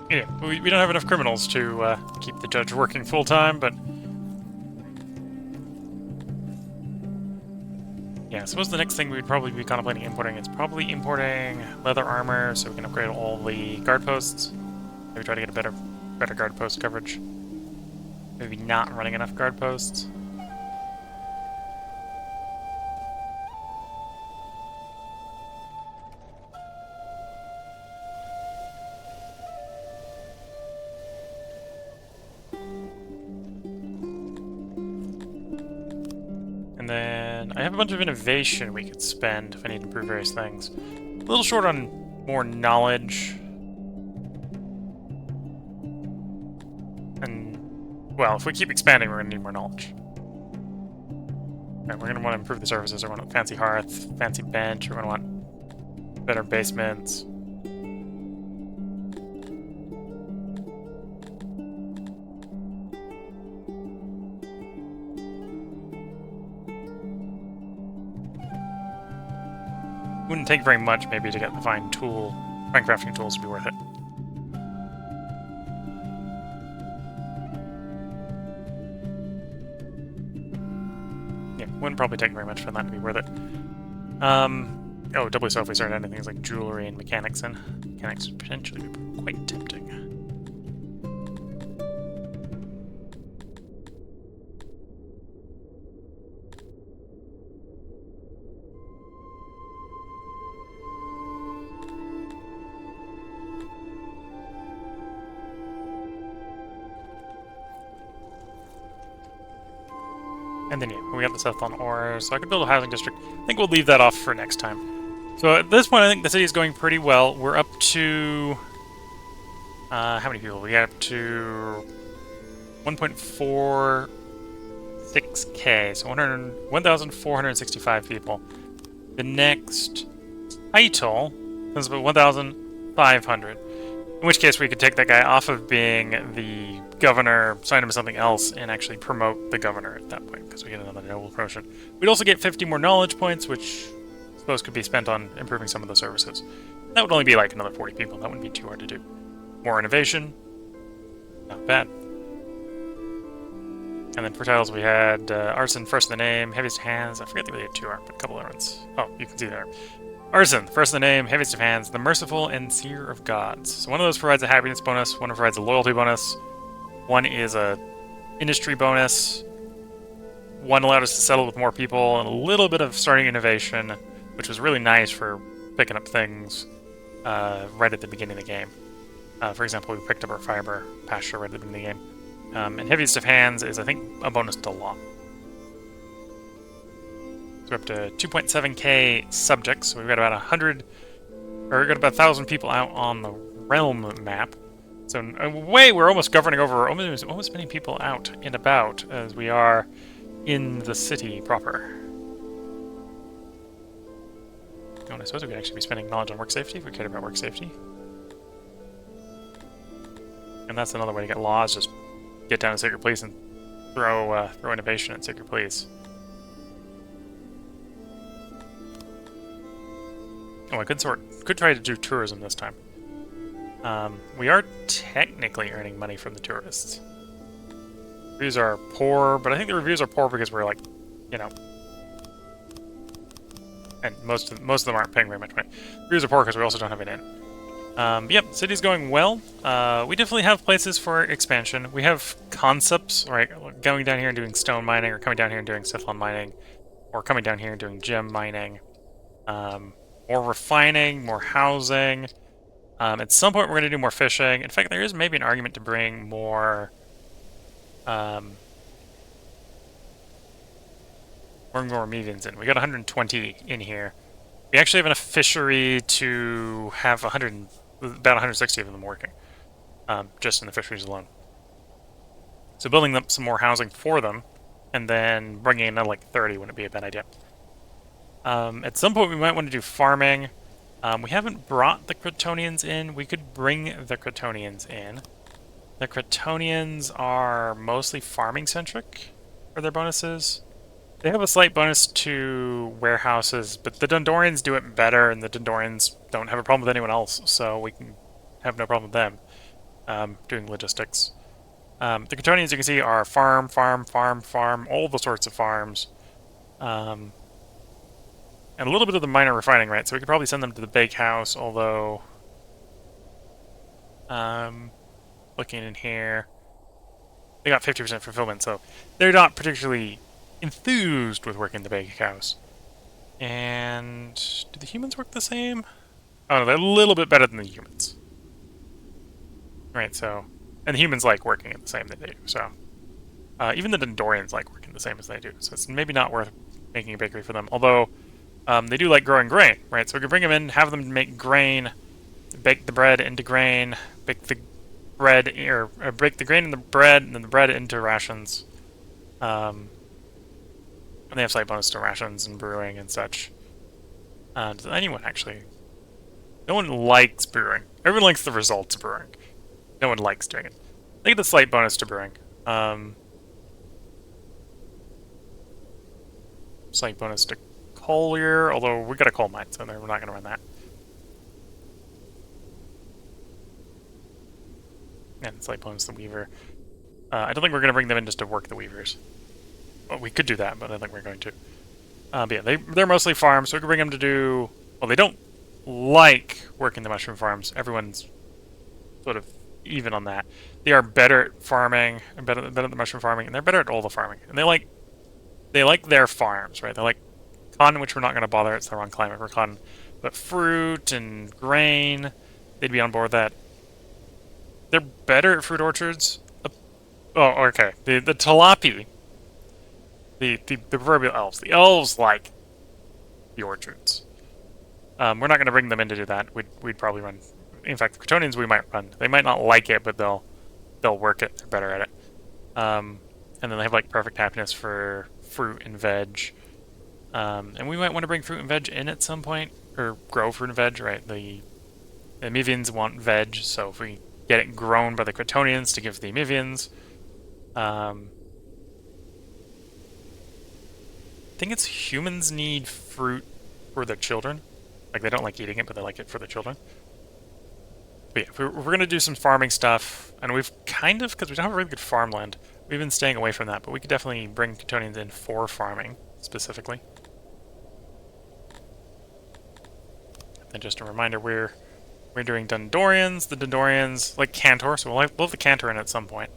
Yeah, we don't have enough criminals to keep the judge working full-time, but... Yeah, I suppose the next thing we would probably be contemplating importing is probably importing leather armor, so we can upgrade all the guard posts. Maybe try to get a better guard post coverage. Maybe not running enough guard posts. And then I have a bunch of innovation we could spend if I need to improve various things. A little short on more knowledge. And, well, if we keep expanding, we're going to need more knowledge. Right, we're going to want to improve the surfaces. We're going to want fancy hearth, fancy bench. We're going to want better basements. Wouldn't take very much, maybe, to get the fine crafting tools to be worth it. Yeah, wouldn't probably take very much for that to be worth it. Oh, doubly so if we start adding things like jewelry and mechanics in. Mechanics would potentially be quite tempting. And then, yeah, we got the Southland ores, so I could build a housing district. I think we'll leave that off for next time. So at this point, I think the city is going pretty well. We're up to... how many people? We got up to 1.46k, so 1,465 people. The next title is about 1,500. In which case, we could take that guy off of being the governor, sign him to something else, and actually promote the governor at that point, because we get another noble promotion. We'd also get 50 more knowledge points, which I suppose could be spent on improving some of the services. That would only be like another 40 people. That wouldn't be too hard to do. More innovation. Not bad. And then for titles, we had Arson, first in the name, heaviest of hands. I forget that we had 2 art, but a couple other ones. Oh, you can see there. Arson, first in the name, heaviest of hands, the merciful and seer of gods. So one of those provides a happiness bonus, one provides a loyalty bonus, one is a industry bonus, one allowed us to settle with more people, and a little bit of starting innovation, which was really nice for picking up things right at the beginning of the game. For example, we picked up our fiber pasture right at the beginning of the game. And heaviest of hands is, I think, a bonus to law. We're up to 2.7k subjects, so we've got about 100, or we've got about 1,000 people out on the realm map. So in a way, we're almost governing over almost many people out and about as we are in the city proper. Oh, and I suppose we could actually be spending knowledge on work safety if we cared about work safety. And that's another way to get laws, just get down to Sacred Police and throw innovation at Sacred Police. Oh, I could try to do tourism this time. We are technically earning money from the tourists. Reviews are poor, but I think the reviews are poor because we're like, you know, and most of them aren't paying very much money. Reviews are poor because we also don't have an inn. Yep, city's going well. We definitely have places for expansion. We have concepts, right? Going down here and doing stone mining, or coming down here and doing Cephalon mining, or coming down here and doing gem mining. More refining, more housing. At some point, we're going to do more fishing. In fact, there is maybe an argument to bring more. More Medians in. We got 120 in here. We actually have enough fishery to have about 160 of them working, just in the fisheries alone. So building up some more housing for them, and then bringing in another like 30 wouldn't be a bad idea. At some point, we might want to do farming. We haven't brought the Crotonians in. We could bring the Crotonians in. The Crotonians are mostly farming-centric for their bonuses. They have a slight bonus to warehouses, but the Dondorians do it better, and the Dondorians don't have a problem with anyone else, so we can have no problem with them doing logistics. The Crotonians, you can see, are farm, all the sorts of farms. And a little bit of the minor refining, right? So we could probably send them to the bakehouse, although... looking in here... They got 50% fulfillment, so they're not particularly enthused with working the bakehouse. And... do the humans work the same? Oh no, they're a little bit better than the humans. Right, so... and the humans like working at the same that they do, so... even the Dondorians like working the same as they do, so it's maybe not worth making a bakery for them, although... they do like growing grain, right? So we can bring them in, have them make grain, bake the bread into grain, bake the bread, or break the grain in the bread, and then the bread into rations. And they have slight bonus to rations and brewing and such. Does anyone actually? No one likes brewing. Everyone likes the results of brewing. No one likes doing it. They get a slight bonus to brewing. Slight bonus to Collier, although we got a coal mine, so we're not going to run that. And slight bonus to Weaver. I don't think we're going to bring them in just to work the Weavers. Well, we could do that, but I don't think we're going to. But yeah, they're mostly farms, so we can bring them to do... well, they don't like working the mushroom farms. Everyone's sort of even on that. They are better at farming, and better at the mushroom farming, and they're better at all the farming. And they like their farms, right? They like cotton, which we're not going to bother. It's the wrong climate for cotton. But fruit and grain, they'd be on board with that. They're better at fruit orchards. Oh, okay. The Talapi, the proverbial elves. The elves like the orchards. We're not going to bring them in to do that. We'd probably run. In fact, the Crotonians we might run. They might not like it, but they'll work it. They're better at it. And then they have like perfect happiness for fruit and veg. And we might want to bring fruit and veg in at some point, or grow fruit and veg, right? The Amivians want veg, so if we get it grown by the Crotonians to give the Amivians, I think it's humans need fruit for their children. Like, they don't like eating it, but they like it for their children. But yeah, we're going to do some farming stuff, and we've kind of, because we don't have a really good farmland, we've been staying away from that, but we could definitely bring Crotonians in for farming, specifically. And just a reminder, we're doing Dondorians. The Dondorians like Cantor, so we'll have the Cantor in at some point.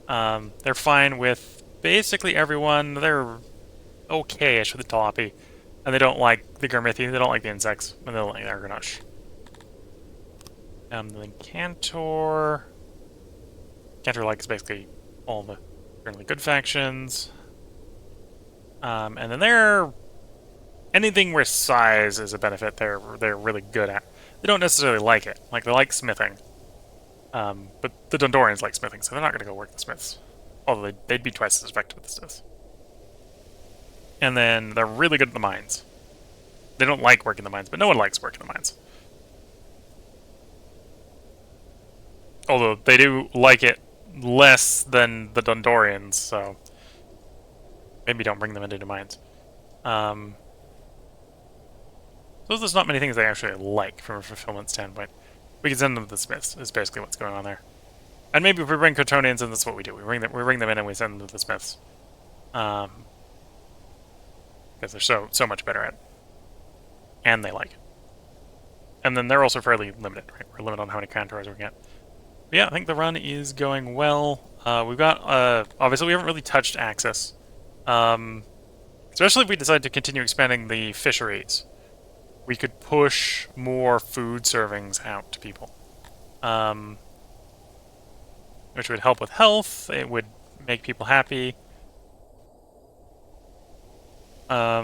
They're fine with basically everyone. They're okay-ish with the Talapi. And they don't like the Garmithi, they don't like the insects, and they don't like the Argonash. Then Cantor likes basically all the generally good factions. And then they're... anything where size is a benefit, they're really good at. They don't necessarily like it. Like, they like smithing. But the Dondorians like smithing, so they're not going to go work the smiths. Although they'd be twice as effective with the smiths. And then they're really good at the mines. They don't like working the mines, but no one likes working the mines. Although they do like it less than the Dondorians, so maybe don't bring them into the mines. So there's not many things they actually like from a fulfillment standpoint. We can send them to the smiths, is basically what's going on there. And maybe if we bring Kryptonians in, that's what we do. We bring them in and we send them to the smiths. Because they're so much better at it. And they like it. And then they're also fairly limited, right? We're limited on how many Cantors we get. But yeah, I think the run is going well. We've got, obviously we haven't really touched access. Especially if we decide to continue expanding the fisheries. We could push more food servings out to people. Which would help with health. It would make people happy. Or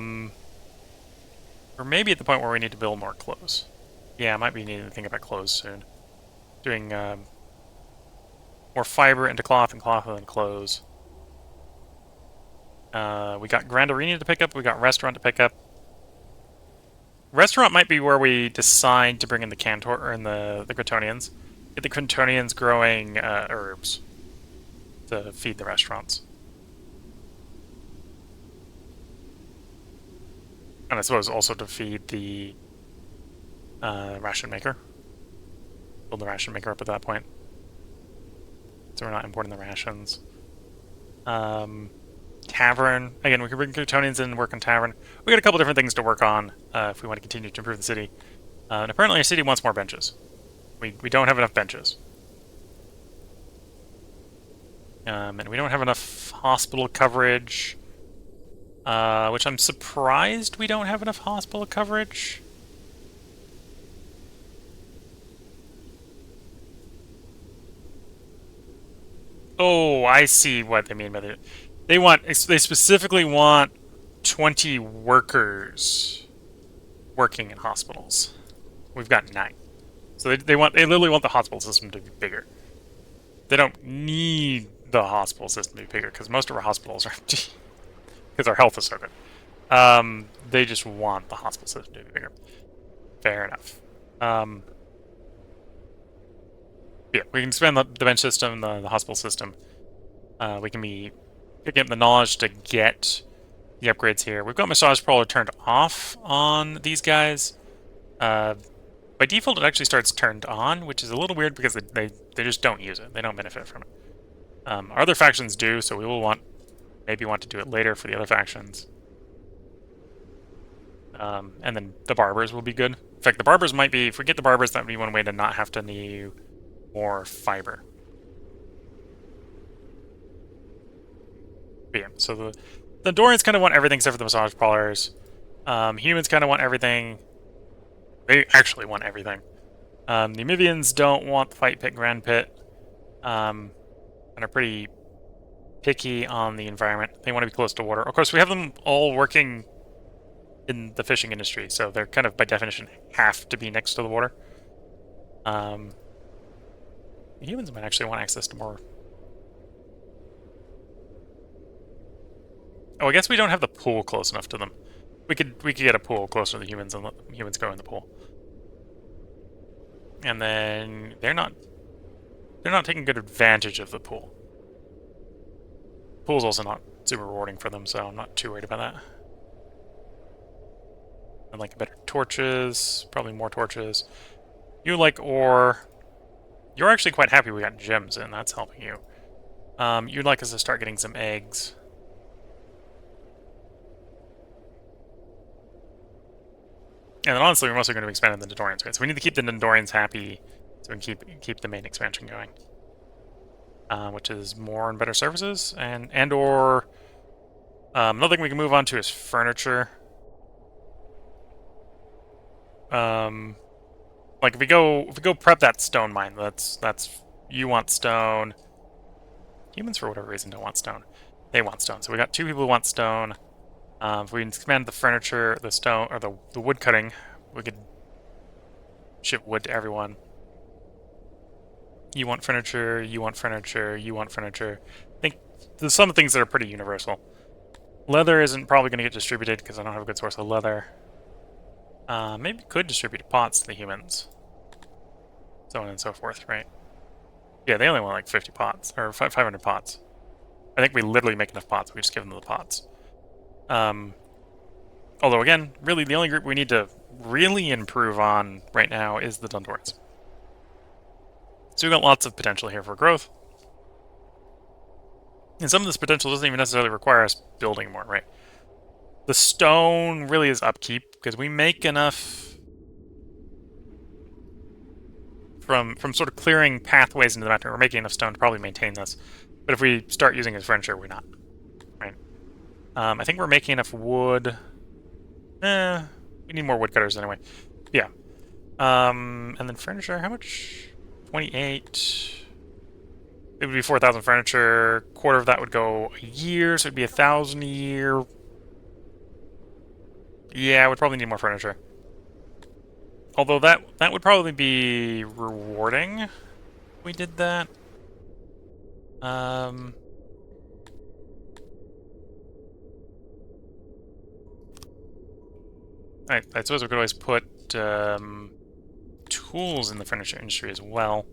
maybe at the point where we need to build more clothes. Yeah, I might be needing to think about clothes soon. Doing more fiber into cloth and cloth into clothes. We got Grand Arena to pick up. We got Restaurant to pick up. Restaurant might be where we decide to bring in the Cantor and the Kryptonians. Get the Kryptonians growing herbs to feed the restaurants. And I suppose also to feed the ration maker. Build the ration maker up at that point. So we're not importing the rations. Tavern. Again, we can bring Kryptonians in and work on Tavern. We got a couple different things to work on if we want to continue to improve the city. And apparently our city wants more benches. We don't have enough benches. And we don't have enough hospital coverage. Which I'm surprised we don't have enough hospital coverage. Oh, I see what they mean by it. They specifically want 20 workers working in hospitals. We've got 9. So they literally want the hospital system to be bigger. They don't need the hospital system to be bigger because most of our hospitals are empty because our health is so good. They just want the hospital system to be bigger. Fair enough. Yeah, we can expand the bench system, the hospital system. We can be picking up the knowledge to get the upgrades here. We've got Massage Parlor turned off on these guys. By default, it actually starts turned on, which is a little weird because they just don't use it. They don't benefit from it. Our other factions do, so we will maybe want to do it later for the other factions. And then the barbers will be good. In fact, the barbers might be, if we get the barbers, that would be one way to not have to need more fiber. But yeah, so the Dondorians kind of want everything except for the massage parlors. Humans kind of want everything. They actually want everything. The Amivians don't want the Fight Pit Grand Pit. And are pretty picky on the environment. They want to be close to water. Of course, we have them all working in the fishing industry, so they're kind of, by definition, have to be next to the water. Humans might actually want access to more. Oh, I guess we don't have the pool close enough to them. We could get a pool closer to the humans and let humans go in the pool. And then they're not taking good advantage of the pool. The pool's also not super rewarding for them, so I'm not too worried about that. I'd like better torches, probably more torches. You like ore. You're actually quite happy we got gems in, that's helping you. You'd like us to start getting some eggs. And then honestly, we're mostly going to be expanding the Dondorians, right? So we need to keep the Dondorians happy so we can keep the main expansion going. Which is more and better services, and/or another thing we can move on to is furniture. Like if we go prep that stone mine, that's you want stone. Humans for whatever reason don't want stone. They want stone. So we got 2 people who want stone. If we expand the furniture, the stone, or the wood cutting, we could ship wood to everyone. You want furniture, you want furniture, you want furniture. I think there's some things that are pretty universal. Leather isn't probably going to get distributed because I don't have a good source of leather. Maybe could distribute pots to the humans. So on and so forth, right? Yeah, they only want like 50 pots, or 500 pots. I think we literally make enough pots, we just give them the pots. Although again, really the only group we need to really improve on right now is the Dondorians. So we've got lots of potential here for growth. And some of this potential doesn't even necessarily require us building more, right? The stone really is upkeep, because we make enough from sort of clearing pathways into the mountain. We're making enough stone to probably maintain this. But if we start using it as furniture, we're not. Right? I think we're making enough wood. We need more woodcutters anyway. Yeah. And then furniture, how much? 28. It would be 4,000 furniture. Quarter of that would go a year, so it'd be 1,000 a year. Yeah, I would probably need more furniture. Although that would probably be rewarding if we did that. Alright, I suppose we could always put tools in the furniture industry as well.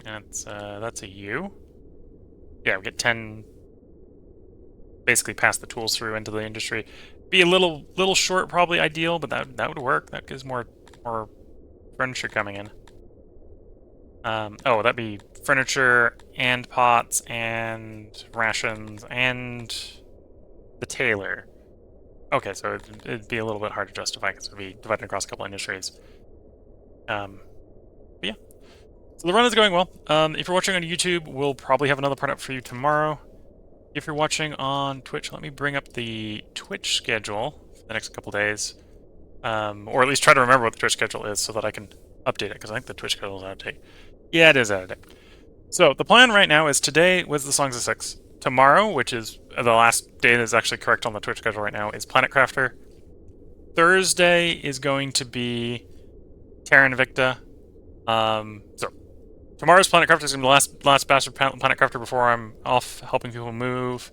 That's a U. Yeah, we get 10. Basically, pass the tools through into the industry. Be a little short, probably ideal, but that would work. That gives more furniture coming in. Oh, that'd be furniture and pots and rations and the tailor. Okay, so it'd be a little bit hard to justify because it'd be divided across a couple industries. But yeah. So the run is going well. If you're watching on YouTube, we'll probably have another part up for you tomorrow. If you're watching on Twitch, let me bring up the Twitch schedule for the next couple days. Or at least try to remember what the Twitch schedule is so that I can update it, because I think the Twitch schedule is out of date. Yeah, it is out of date. So the plan right now is today was the Songs of Six. Tomorrow, which is the last day that is actually correct on the Twitch schedule right now, is Planet Crafter. Thursday is going to be Terra Invicta. So tomorrow's Planet Crafter is going to be the last batch of Planet Crafter before I'm off helping people move.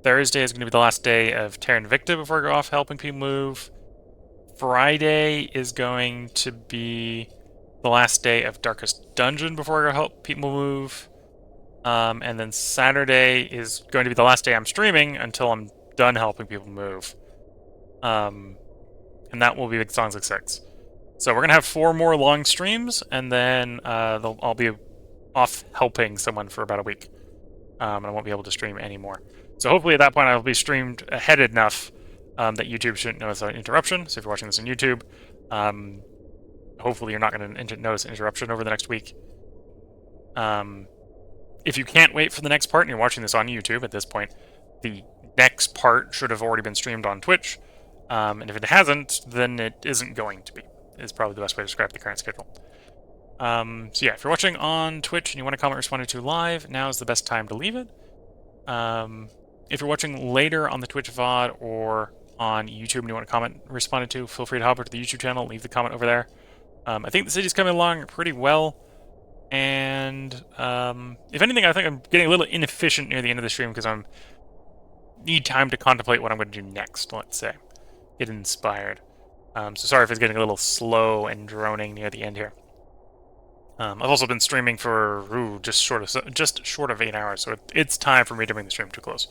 Thursday is going to be the last day of Terra Invicta before I go off helping people move. Friday is going to be the last day of Darkest Dungeon before I go help people move. And then Saturday is going to be the last day I'm streaming until I'm done helping people move. And that will be the Songs of Six. So we're going to have 4 more long streams, and then I'll be off helping someone for about a week. And I won't be able to stream anymore. So hopefully at that point I'll be streamed ahead enough that YouTube shouldn't notice an interruption. So if you're watching this on YouTube, hopefully you're not going to notice an interruption over the next week. If you can't wait for the next part and you're watching this on YouTube at this point, the next part should have already been streamed on Twitch. And if it hasn't, then it isn't going to be, is probably the best way to describe the current schedule. So yeah, if you're watching on Twitch and you want to comment responding to live, now is the best time to leave it. If you're watching later on the Twitch VOD or on YouTube and you want to comment responded to, feel free to hop over to the YouTube channel, leave the comment over there. I think the city's coming along pretty well. And if anything, I think I'm getting a little inefficient near the end of the stream because I need time to contemplate what I'm going to do next, let's say. Get inspired. So sorry if it's getting a little slow and droning near the end here. I've also been streaming for just short of 8 hours, so it's time for me to bring the stream to a close.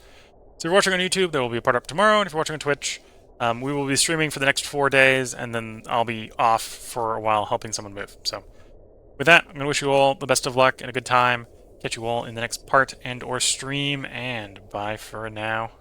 So if you're watching on YouTube, there will be a part up tomorrow, and if you're watching on Twitch, we will be streaming for the next 4 days, and then I'll be off for a while helping someone move. So with that, I'm going to wish you all the best of luck and a good time. Catch you all in the next part and or stream, and bye for now.